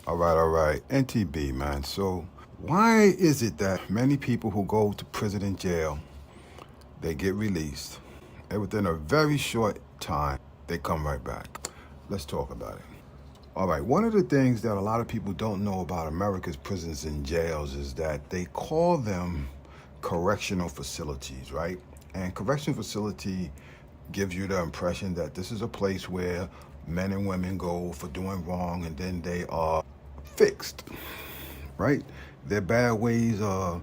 All right. NTB, man. So, why is it that many people who go to prison and jail, they get released, and within a very short time, they come right back? Let's talk about it. All right. One of the things that a lot of people don't know about America's prisons and jails is that they call them correctional facilities, right? And correctional facility gives you the impression that this is a place where men and women go for doing wrong and then they are fixed, right? Their bad ways are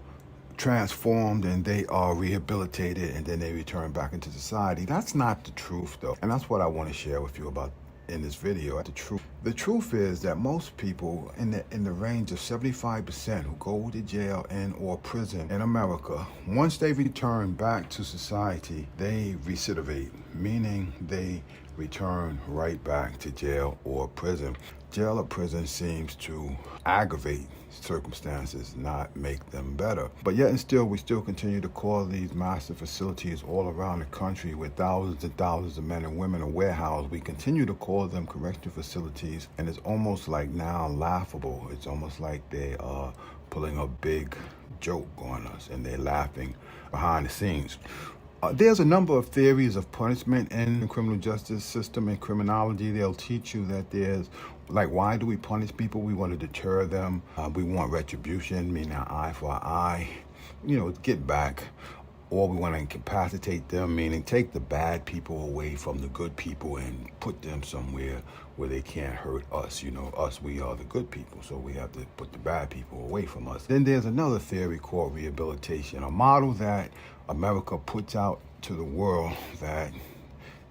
transformed and they are rehabilitated and then they return back into society. That's not the truth, though. And that's what I want to share with you about in this video. The truth is that most people in the range of 75% who go to jail and or prison in America, once they return back to society, they recidivate, meaning they return right back to jail or prison. Jail or prison seems to aggravate circumstances, not make them better. But yet and still, we still continue to call these master facilities all around the country with thousands and thousands of men and women are warehoused. We continue to call them correctional facilities, and it's almost like now laughable. It's almost like they are pulling a big joke on us and they're laughing behind the scenes. There's a number of theories of punishment in the criminal justice system and criminology. They'll teach you that there's, like, why do we punish people? We want to deter them. We want retribution, meaning an eye for an eye, get back. Or we want to incapacitate them, meaning take the bad people away from the good people and put them somewhere where they can't hurt us. Us, we are the good people, so we have to put the bad people away from us. Then there's another theory called rehabilitation, a model that America puts out to the world that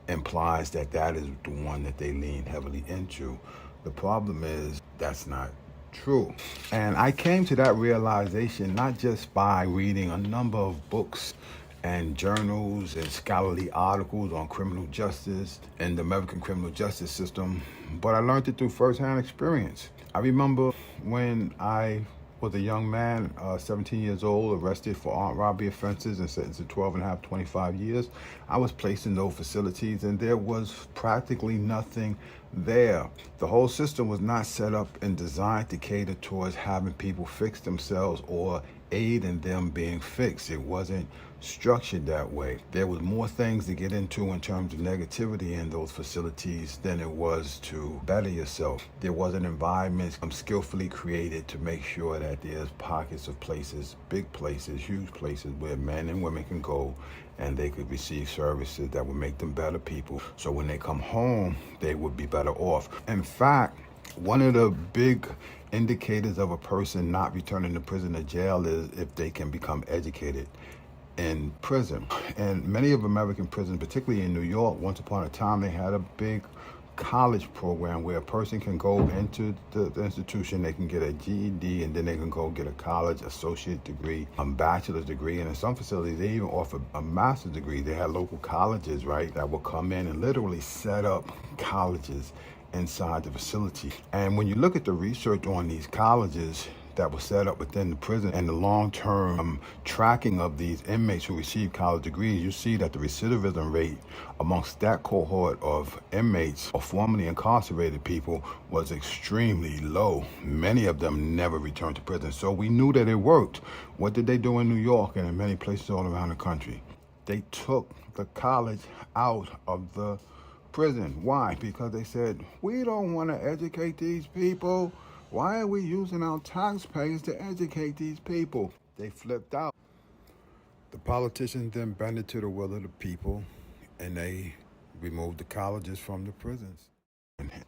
implies that that is the one that they lean heavily into. The problem is that's not true. And I came to that realization not just by reading a number of books and journals and scholarly articles on criminal justice and the American criminal justice system, but I learned it through firsthand experience. I remember when I was a young man, 17 years old, arrested for armed robbery offenses and sentenced to 12 and a half, 25 years. I was placed in those facilities and there was practically nothing there. The whole system was not set up and designed to cater towards having people fix themselves or aid in them being fixed. It wasn't structured that way. There was more things to get into in terms of negativity in those facilities than it was to better yourself. There was an environment skillfully created to make sure that there's pockets of places, big places, huge places where men and women can go and they could receive services that would make them better people. So when they come home, they would be better off. In fact, one of the big indicators of a person not returning to prison or jail is if they can become educated in prison. And many of American prisons, particularly in New York, once upon a time, they had a big college program where a person can go into the institution, they can get a GED, and then they can go get a college associate degree, a bachelor's degree, and in some facilities they even offer a master's degree. They had local colleges, right, that will come in and literally set up colleges inside the facility. And when you look at the research on these colleges that was set up within the prison and the long-term tracking of these inmates who receive college degrees, you see that the recidivism rate amongst that cohort of inmates or formerly incarcerated people was extremely low. Many of them never returned to prison. So we knew that it worked. What did they do in New York and in many places all around the country? They took the college out of the prison. Why? Because they said, we don't want to educate these people. Why are we using our taxpayers to educate these people? They flipped out. The politicians then bended to the will of the people and they removed the colleges from the prisons.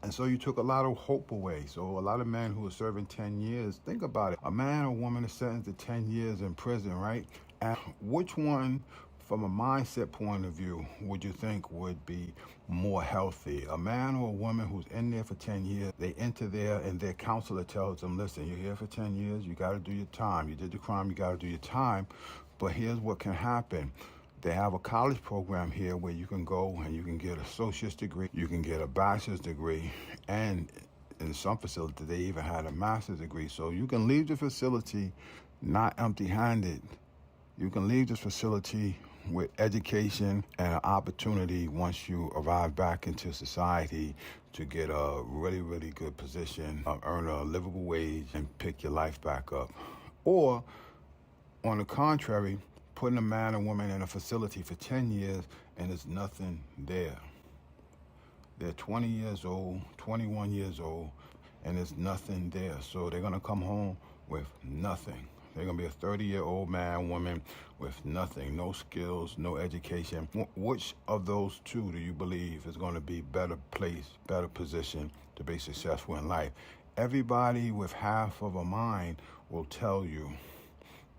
And so you took a lot of hope away. So a lot of men who are serving 10 years, think about it. A man or woman is sentenced to 10 years in prison, right? And which one, from a mindset point of view, would you think would be more healthy? A man or a woman who's in there for 10 years, they enter there and their counselor tells them, listen, you're here for 10 years, you got to do your time. You did the crime, you got to do your time. But here's what can happen. They have a college program here where you can go and you can get an associate's degree, you can get a bachelor's degree, and in some facilities they even had a master's degree. So you can leave the facility not empty-handed. You can leave this facility with education and an opportunity once you arrive back into society to get a really, really good position, earn a livable wage, and pick your life back up. Or, on the contrary, putting a man or woman in a facility for 10 years and there's nothing there. They're 20 years old, 21 years old, and there's nothing there. So they're going to come home with nothing. They're going to be a 30-year-old man, woman with nothing, no skills, no education. Which of those two do you believe is going to be better placed, better positioned to be successful in life? Everybody with half of a mind will tell you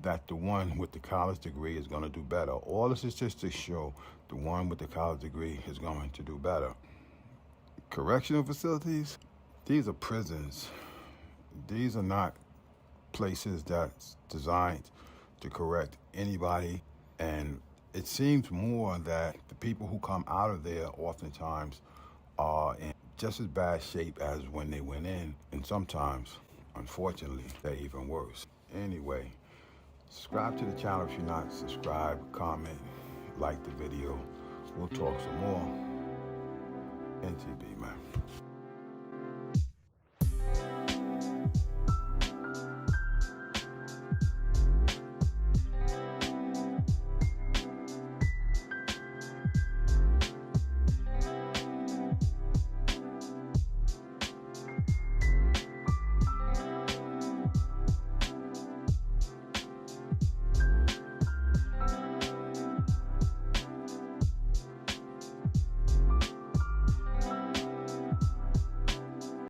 that the one with the college degree is going to do better. All the statistics show the one with the college degree is going to do better. Correctional facilities, these are prisons. These are not places that's designed to correct anybody. And it seems more that the people who come out of there oftentimes are in just as bad shape as when they went in. And sometimes, unfortunately, they're even worse. Anyway, subscribe to the channel if you're not subscribed, comment, like the video. We'll talk some more. NTB, man.